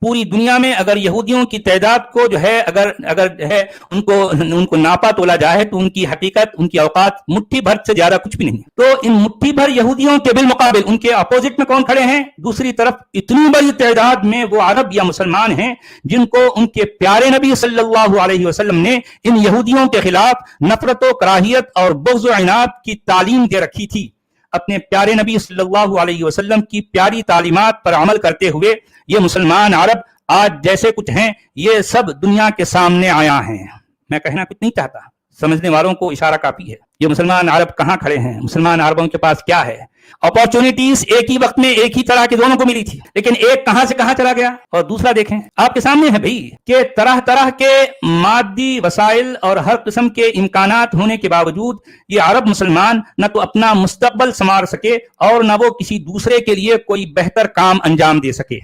پوری دنیا میں اگر یہودیوں کی تعداد کو جو ہے اگر ہے ان کو ناپا تولا جائے تو ان کی حقیقت، ان کی اوقات مٹھی بھر سے زیادہ کچھ بھی نہیں ہے۔ تو ان مٹھی بھر یہودیوں کے بالمقابل ان کے اپوزٹ میں کون کھڑے ہیں؟ دوسری طرف اتنی بڑی تعداد میں وہ عرب یا مسلمان ہیں جن کو ان کے پیارے نبی صلی اللہ علیہ وسلم نے ان یہودیوں کے خلاف نفرت و کراہیت اور بغض و عناد کی تعلیم دے رکھی تھی۔ اپنے پیارے نبی صلی اللہ علیہ وسلم کی پیاری تعلیمات پر عمل کرتے ہوئے یہ مسلمان عرب آج جیسے کچھ ہیں یہ سب دنیا کے سامنے آیا ہیں۔ میں کہنا کچھ نہیں چاہتا، سمجھنے والوں کو اشارہ کافی ہے۔ یہ مسلمان عرب کہاں کھڑے ہیں؟ مسلمان عربوں کے پاس کیا ہے؟ اپارچونٹیز ایک ہی وقت میں ایک ہی طرح کے دونوں کو ملی تھی، لیکن ایک کہاں سے کہاں چلا گیا اور دوسرا دیکھیں آپ کے سامنے ہے بھائی کہ طرح طرح کے مادی وسائل اور ہر قسم کے امکانات ہونے کے باوجود یہ عرب مسلمان نہ تو اپنا مستقبل سنوار سکے اور نہ وہ کسی دوسرے کے لیے کوئی بہتر کام انجام دے سکے۔